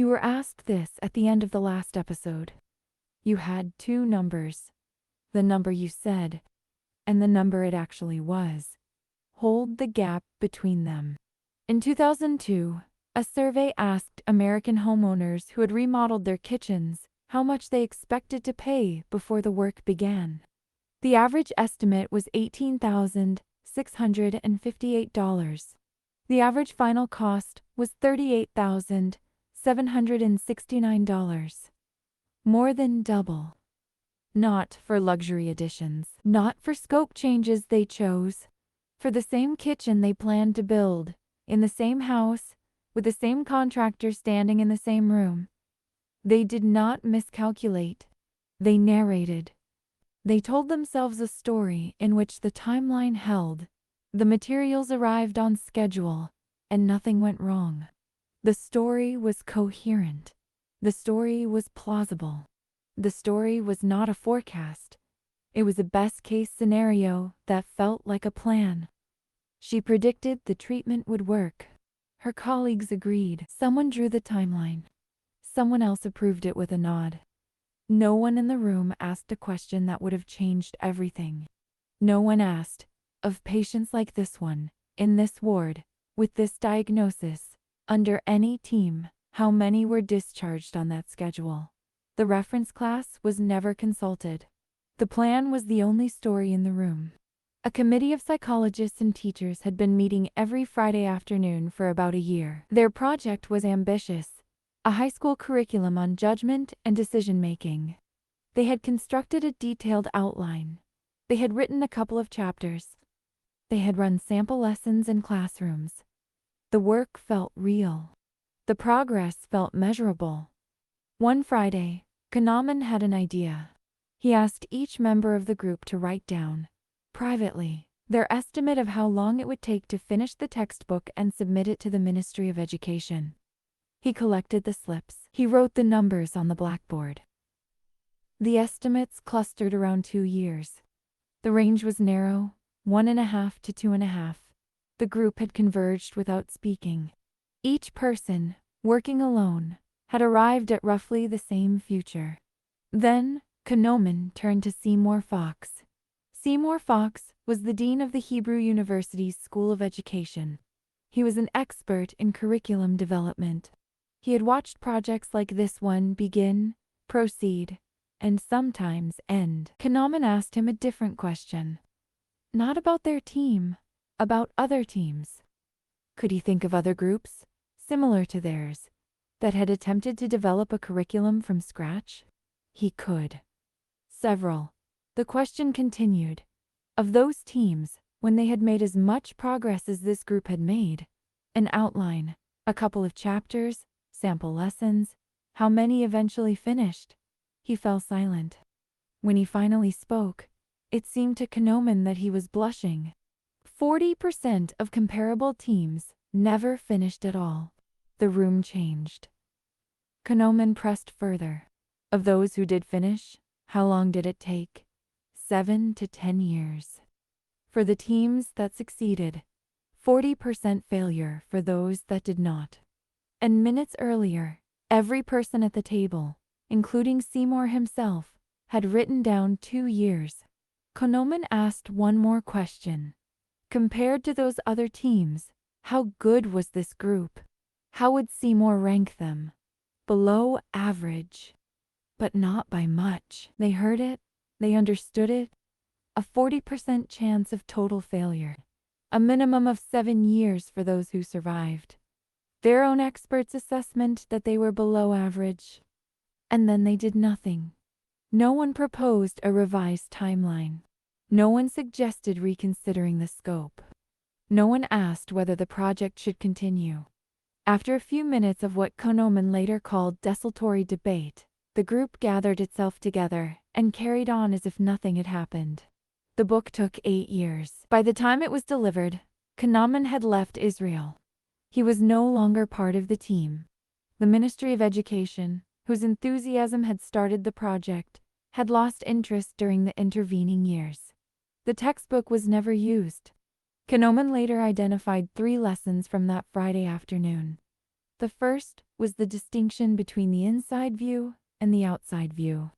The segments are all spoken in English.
You were asked this at the end of the last episode. You had two numbers. The number you said, and the number it actually was. Hold the gap between them. In 2002, a survey asked American homeowners who had remodeled their kitchens how much they expected to pay before the work began. The average estimate was $18,658. The average final cost was $38,769. More than double. Not for luxury additions, not for scope changes they chose, for the same kitchen they planned to build, in the same house, with the same contractor standing in the same room. They did not miscalculate. They narrated. They told themselves a story in which the timeline held. The materials arrived on schedule, and nothing went wrong. The story was coherent. The story was plausible. The story was not a forecast. It was a best-case scenario that felt like a plan. She predicted the treatment would work. Her colleagues agreed. Someone drew the timeline. Someone else approved it with a nod. No one in the room asked a question that would have changed everything. No one asked, of patients like this one, in this ward, with this diagnosis, under any team, how many were discharged on that schedule. The reference class was never consulted. The plan was the only story in the room. A committee of psychologists and teachers had been meeting every Friday afternoon for about a year. Their project was ambitious. A high school curriculum on judgment and decision-making. They had constructed a detailed outline. They had written a couple of chapters. They had run sample lessons in classrooms. The work felt real. The progress felt measurable. One Friday, Kahneman had an idea. He asked each member of the group to write down, privately, their estimate of how long it would take to finish the textbook and submit it to the Ministry of Education. He collected the slips. He wrote the numbers on the blackboard. The estimates clustered around 2 years. The range was narrow, 1.5 to 2.5. The group had converged without speaking. Each person, working alone, had arrived at roughly the same future. Then, Kahneman turned to Seymour Fox. Seymour Fox was the dean of the Hebrew University's School of Education. He was an expert in curriculum development. He had watched projects like this one begin, proceed, and sometimes end. Kahneman asked him a different question. Not about their team, about other teams. Could he think of other groups, similar to theirs, that had attempted to develop a curriculum from scratch? He could. Several. The question continued. Of those teams, when they had made as much progress as this group had made, an outline, a couple of chapters, sample lessons, how many eventually finished? He fell silent. When he finally spoke, it seemed to Kahneman that he was blushing. 40% of comparable teams never finished at all. The room changed. Kahneman pressed further. Of those who did finish, how long did it take? 7 to 10 years. For the teams that succeeded, 40% failure for those that did not. And minutes earlier, every person at the table, including Seymour himself, had written down 2 years. Kahneman asked one more question. Compared to those other teams, how good was this group? How would Seymour rank them? Below average. But not by much. They heard it. They understood it. A 40% chance of total failure. A minimum of 7 years for those who survived. Their own experts' assessment that they were below average. And then they did nothing. No one proposed a revised timeline. No one suggested reconsidering the scope. No one asked whether the project should continue. After a few minutes of what Kahneman later called desultory debate, the group gathered itself together and carried on as if nothing had happened. The book took 8 years. By the time it was delivered, Kahneman had left Israel. He was no longer part of the team. The Ministry of Education, whose enthusiasm had started the project, had lost interest during the intervening years. The textbook was never used. Kahneman later identified 3 lessons from that Friday afternoon. The first was the distinction between the inside view and the outside view.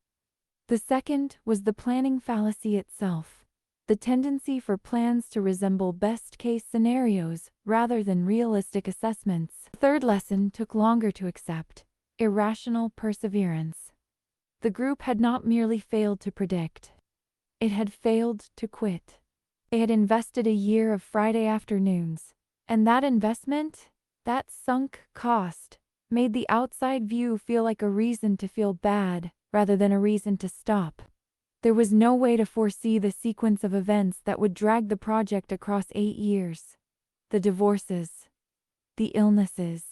The second was the planning fallacy itself, the tendency for plans to resemble best-case scenarios rather than realistic assessments. The third lesson took longer to accept: irrational perseverance. The group had not merely failed to predict, it had failed to quit. They had invested a year of Friday afternoons, and that investment, that sunk cost, made the outside view feel like a reason to feel bad rather than a reason to stop. There was no way to foresee the sequence of events that would drag the project across 8 years. The divorces, the illnesses,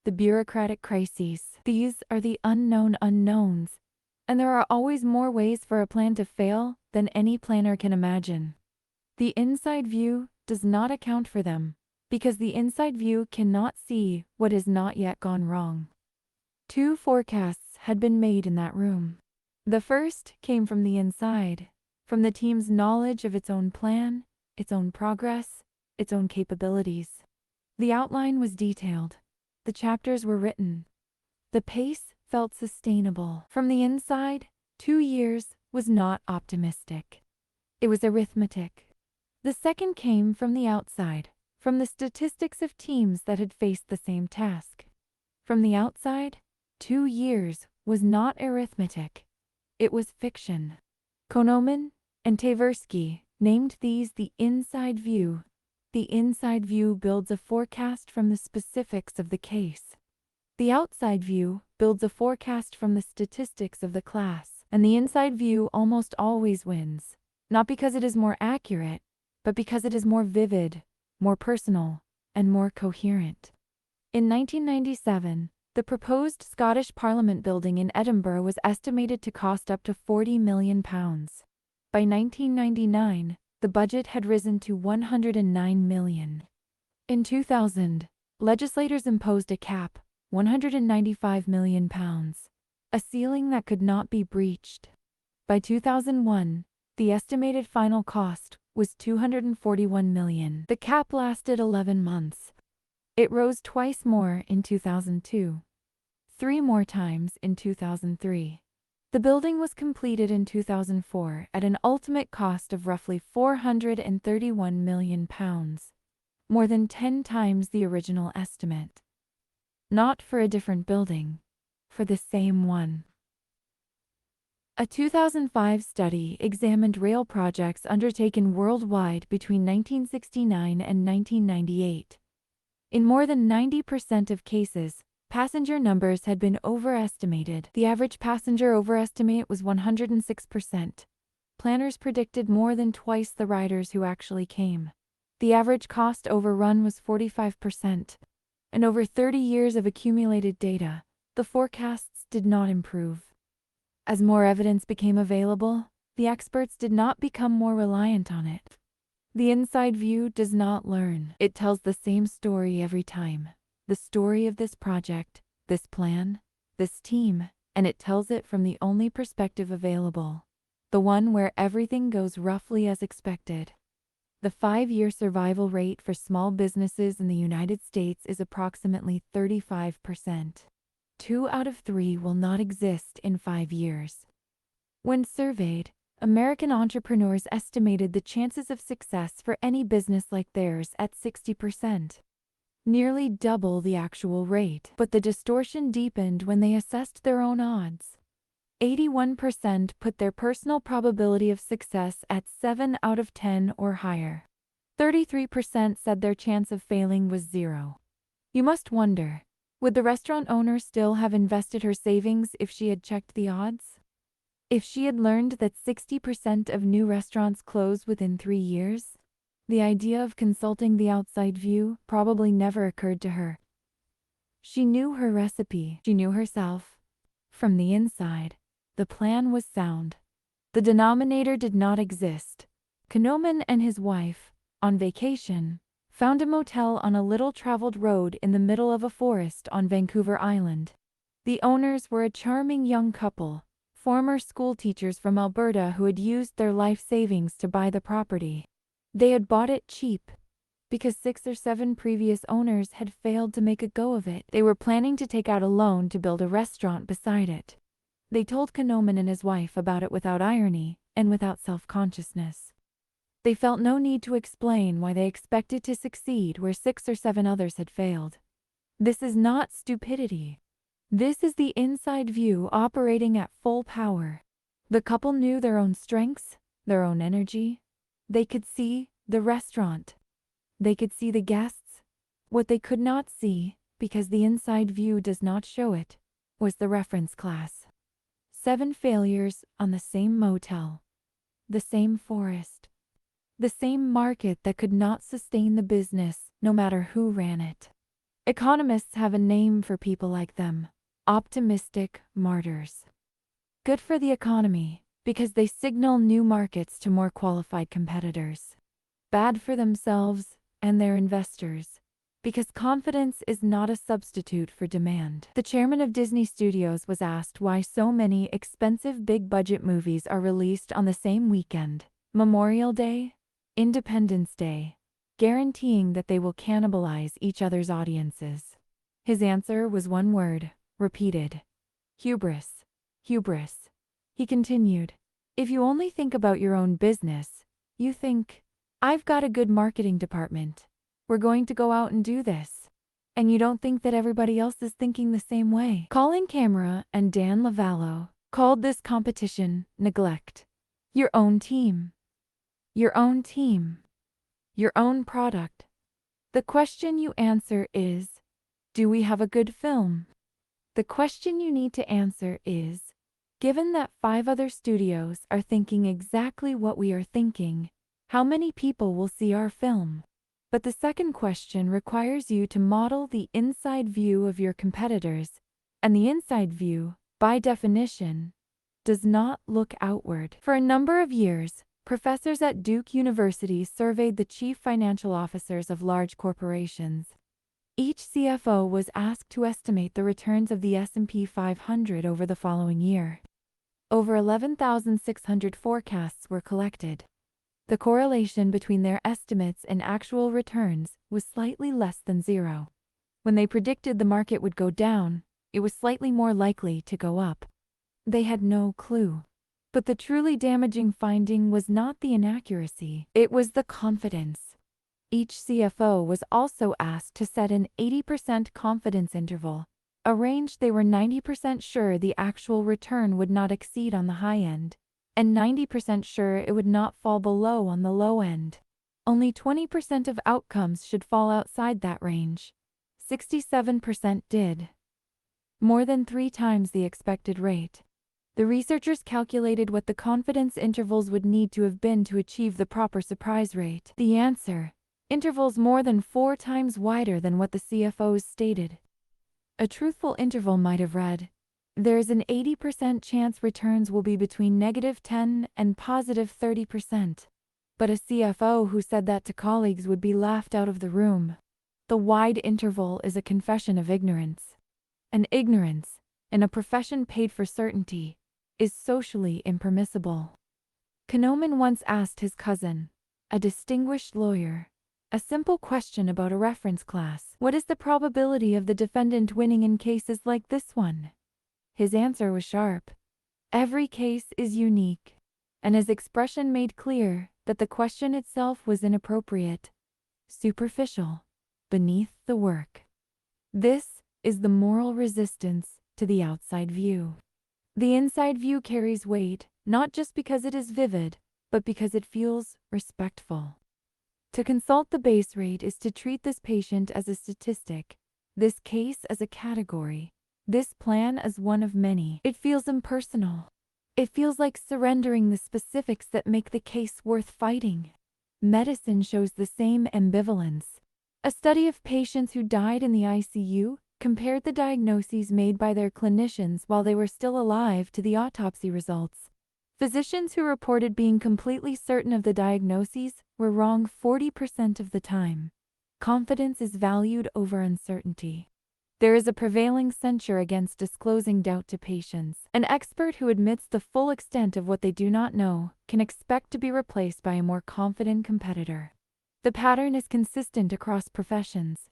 the bureaucratic crises. These are the unknown unknowns, and there are always more ways for a plan to fail than any planner can imagine. The inside view does not account for them, because the inside view cannot see what has not yet gone wrong. 2 forecasts had been made in that room. The first came from the inside, from the team's knowledge of its own plan, its own progress, its own capabilities. The outline was detailed. The chapters were written. The pace felt sustainable. From the inside, 2 years was not optimistic. It was arithmetic. The second came from the outside, from the statistics of teams that had faced the same task. From the outside, 2 years was not arithmetic. It was fiction. Kahneman and Tversky named these the inside view. The inside view builds a forecast from the specifics of the case. The outside view builds a forecast from the statistics of the class, and the inside view almost always wins, not because it is more accurate, but because it is more vivid, more personal, and more coherent. In 1997, the proposed Scottish Parliament building in Edinburgh was estimated to cost up to £40 million. By 1999, the budget had risen to £109 million. In 2000, legislators imposed a cap, £195 million, a ceiling that could not be breached. By 2001, the estimated final cost was $241 million. The cap lasted 11 months. It rose twice more in 2002, 3 more times in 2003. The building was completed in 2004 at an ultimate cost of roughly £431 million, more than 10 times the original estimate. Not for a different building, for the same one. A 2005 study examined rail projects undertaken worldwide between 1969 and 1998. In more than 90% of cases, passenger numbers had been overestimated. The average passenger overestimate was 106%. Planners predicted more than twice the riders who actually came. The average cost overrun was 45%. And over 30 years of accumulated data, the forecasts did not improve. As more evidence became available, the experts did not become more reliant on it. The inside view does not learn. It tells the same story every time. The story of this project, this plan, this team, and it tells it from the only perspective available, the one where everything goes roughly as expected. The 5-year survival rate for small businesses in the United States is approximately 35%. 2 out of 3 will not exist in 5 years. When surveyed, American entrepreneurs estimated the chances of success for any business like theirs at 60%. Nearly double the actual rate. But the distortion deepened when they assessed their own odds. 81% put their personal probability of success at 7 out of 10 or higher. 33% said their chance of failing was 0. You must wonder, would the restaurant owner still have invested her savings if she had checked the odds? If she had learned that 60% of new restaurants close within 3 years? The idea of consulting the outside view probably never occurred to her. She knew her recipe. She knew herself. From the inside, the plan was sound. The denominator did not exist. Kahneman and his wife, on vacation, found a motel on a little-traveled road in the middle of a forest on Vancouver Island. The owners were a charming young couple, former school teachers from Alberta who had used their life savings to buy the property. They had bought it cheap. because 6 or 7 previous owners had failed to make a go of it. They were planning to take out a loan to build a restaurant beside it. They told Kahneman and his wife about it without irony and without self-consciousness. They felt no need to explain why they expected to succeed where 6 or 7 others had failed. This is not stupidity. This is the inside view operating at full power. The couple knew their own strengths, their own energy. They could see the restaurant. They could see the guests. What they could not see, because the inside view does not show it, was the reference class. 7 failures on the same motel. The same forest. The same market that could not sustain the business, no matter who ran it. Economists have a name for people like them: optimistic martyrs. Good for the economy, because they signal new markets to more qualified competitors. Bad for themselves and their investors, because confidence is not a substitute for demand. The chairman of Disney Studios was asked why so many expensive big-budget movies are released on the same weekend: Memorial Day, Independence Day, guaranteeing that they will cannibalize each other's audiences. His answer was one word, repeated: hubris. Hubris. He continued, if you only think about your own business, you think, I've got a good marketing department. We're going to go out and do this. And you don't think that everybody else is thinking the same way. Colin Camera and Dan Lavallo called this competition neglect. Your own team. Your own team. Your own product. The question you answer is, do we have a good film? The question you need to answer is, given that 5 other studios are thinking exactly what we are thinking, how many people will see our film? But the second question requires you to model the inside view of your competitors, and the inside view, by definition, does not look outward. For a number of years, professors at Duke University surveyed the chief financial officers of large corporations. Each CFO was asked to estimate the returns of the S&P 500 over the following year. Over 11,600 forecasts were collected. The correlation between their estimates and actual returns was slightly less than 0. When they predicted the market would go down, it was slightly more likely to go up. They had no clue. But the truly damaging finding was not the inaccuracy, it was the confidence. Each CFO was also asked to set an 80% confidence interval, a range they were 90% sure the actual return would not exceed on the high end, and 90% sure it would not fall below on the low end. Only 20% of outcomes should fall outside that range. 67% did. More than 3 times the expected rate. The researchers calculated what the confidence intervals would need to have been to achieve the proper surprise rate. The answer: intervals more than 4 times wider than what the CFOs stated. A truthful interval might have read, there's an 80% chance returns will be between -10 and +30%. But a CFO who said that to colleagues would be laughed out of the room. The wide interval is a confession of ignorance. And ignorance, in a profession paid for certainty, is socially impermissible. Kahneman once asked his cousin, a distinguished lawyer, a simple question about a reference class. What is the probability of the defendant winning in cases like this one? His answer was sharp. Every case is unique. And his expression made clear that the question itself was inappropriate, superficial, beneath the work. This is the moral resistance to the outside view. The inside view carries weight, not just because it is vivid, but because it feels respectful. To consult the base rate is to treat this patient as a statistic, this case as a category, this plan as one of many. It feels impersonal. It feels like surrendering the specifics that make the case worth fighting. Medicine shows the same ambivalence. A study of patients who died in the ICU compared the diagnoses made by their clinicians while they were still alive to the autopsy results. Physicians who reported being completely certain of the diagnoses were wrong 40% of the time. Confidence is valued over uncertainty. There is a prevailing censure against disclosing doubt to patients. An expert who admits the full extent of what they do not know can expect to be replaced by a more confident competitor. The pattern is consistent across professions.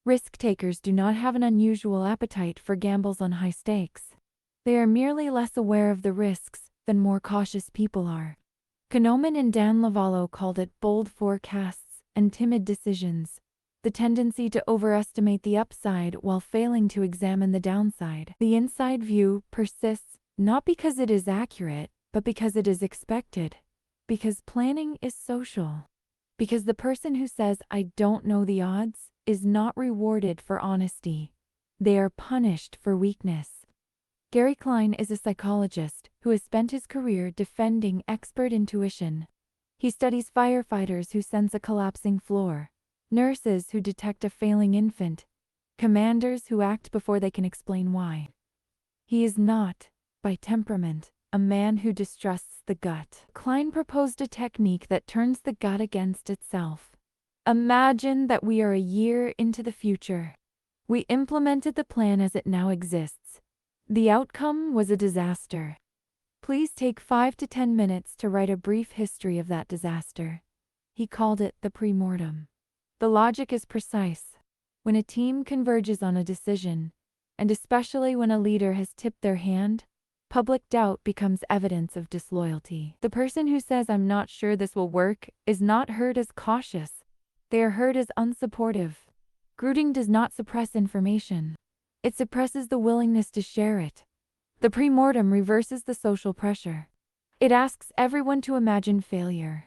Risk takers do not have an unusual appetite for gambles on high stakes. They are merely less aware of the risks than more cautious people are. Kahneman and Dan Lavallo called it bold forecasts and timid decisions, the tendency to overestimate the upside while failing to examine the downside. The inside view persists not because it is accurate, but because it is expected. Because planning is social. Because the person who says, "I don't know the odds," is not rewarded for honesty. They are punished for weakness. Gary Klein is a psychologist who has spent his career defending expert intuition. He studies firefighters who sense a collapsing floor, nurses who detect a failing infant, commanders who act before they can explain why. He is not, by temperament, a man who distrusts the gut. Klein proposed a technique that turns the gut against itself. Imagine that we are a year into the future. We implemented the plan as it now exists. The outcome was a disaster. Please take 5 to 10 minutes to write a brief history of that disaster. He called it the premortem. The logic is precise. When a team converges on a decision, and especially when a leader has tipped their hand, public doubt becomes evidence of disloyalty. The person who says, "I'm not sure this will work," is not heard as cautious. They are heard as unsupportive. Gruding does not suppress information. It suppresses the willingness to share it. The premortem reverses the social pressure. It asks everyone to imagine failure.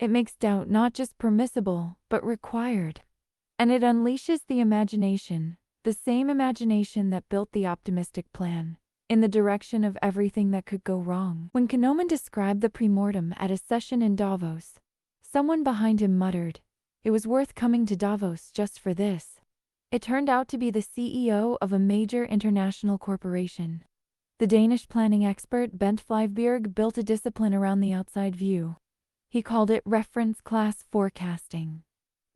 It makes doubt not just permissible, but required. And it unleashes the imagination, the same imagination that built the optimistic plan, in the direction of everything that could go wrong. When Kahneman described the premortem at a session in Davos, someone behind him muttered, "It was worth coming to Davos just for this." It turned out to be the CEO of a major international corporation. The Danish planning expert Bent Flyvbjerg built a discipline around the outside view. He called it reference class forecasting.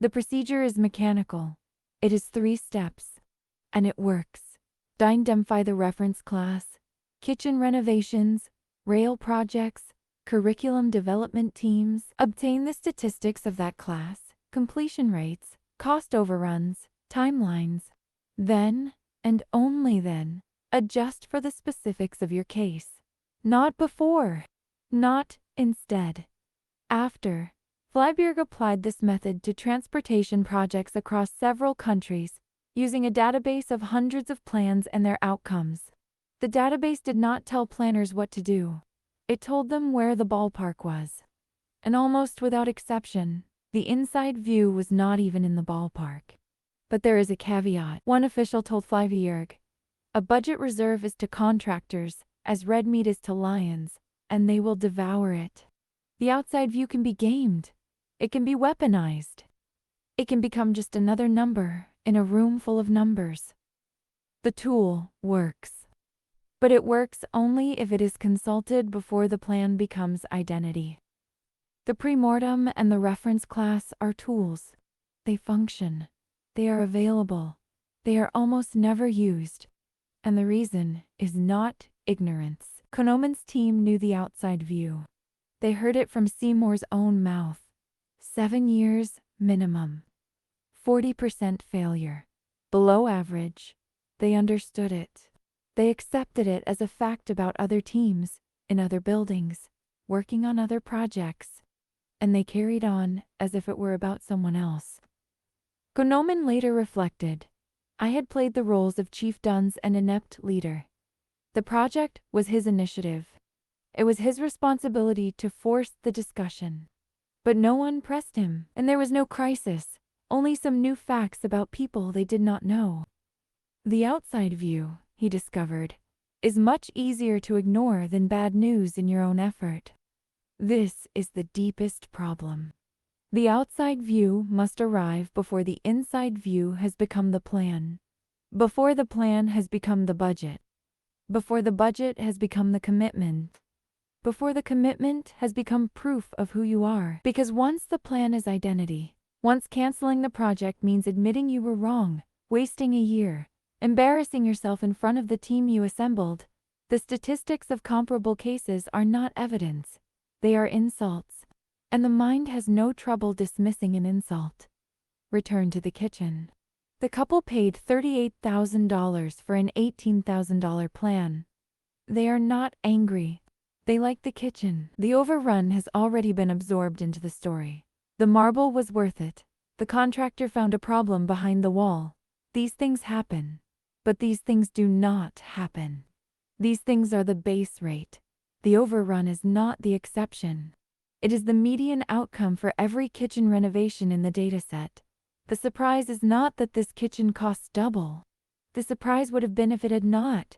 The procedure is mechanical. It is 3 steps. And it works. Identify the reference class, kitchen renovations, rail projects, curriculum development teams. Obtain the statistics of that class, completion rates, cost overruns, timelines. Then, and only then, adjust for the specifics of your case. Not before. Not instead. After. Flyvbjerg applied this method to transportation projects across several countries, using a database of hundreds of plans and their outcomes. The database did not tell planners what to do. It told them where the ballpark was. And almost without exception, the inside view was not even in the ballpark. But there is a caveat. One official told Flyvbjerg, "A budget reserve is to contractors, as red meat is to lions, and they will devour it." The outside view can be gamed. It can be weaponized. It can become just another number in a room full of numbers. The tool works. But it works only if it is consulted before the plan becomes identity. The premortem and the reference class are tools. They function. They are available. They are almost never used. And the reason is not ignorance. Kahneman's team knew the outside view. They heard it from Seymour's own mouth. 7 years minimum. 40% failure. Below average. They understood it. They accepted it as a fact about other teams, in other buildings, working on other projects. And they carried on as if it were about someone else. Kahneman later reflected, "I had played the roles of chief dunce and inept leader. The project was his initiative. It was his responsibility to force the discussion. But no one pressed him, and there was no crisis, only some new facts about people they did not know." The outside view, he discovered, is much easier to ignore than bad news in your own effort. This is the deepest problem. The outside view must arrive before the inside view has become the plan. Before the plan has become the budget. Before the budget has become the commitment. Before the commitment has become proof of who you are. Because once the plan is identity, once canceling the project means admitting you were wrong, wasting a year, embarrassing yourself in front of the team you assembled, the statistics of comparable cases are not evidence. They are insults. and the mind has no trouble dismissing an insult. Return to the kitchen. The couple paid $38,000 for an $18,000 plan. They are not angry. They like the kitchen. The overrun has already been absorbed into the story. The marble was worth it. The contractor found a problem behind the wall. These things happen. But these things do not happen. These things are the base rate. The overrun is not the exception. It is the median outcome for every kitchen renovation in the dataset. The surprise is not that this kitchen costs double. The surprise would have been if it had not.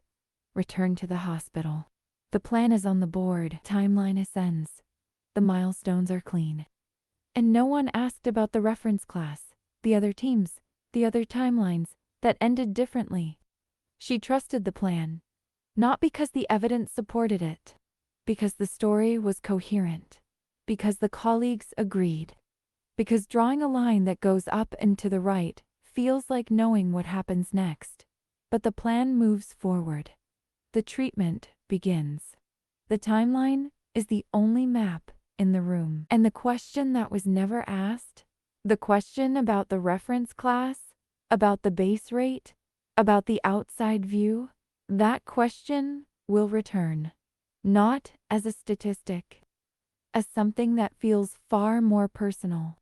Return to the hospital. The plan is on the board. Timeline ascends. The milestones are clean. And no one asked about the reference class, the other teams, the other timelines that ended differently. She trusted the plan, not because the evidence supported it, because the story was coherent, because the colleagues agreed, because drawing a line that goes up and to the right feels like knowing what happens next. But the plan moves forward. The treatment begins. The timeline is the only map in the room. And the question that was never asked, the question about the reference class, about the base rate, about the outside view, that question will return. Not as a statistic, as something that feels far more personal.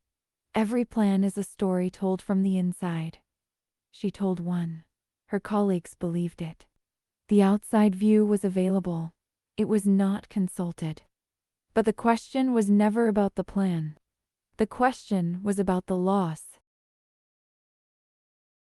Every plan is a story told from the inside. She told one. Her colleagues believed it. The outside view was available. It was not consulted. But the question was never about the plan. The question was about the loss.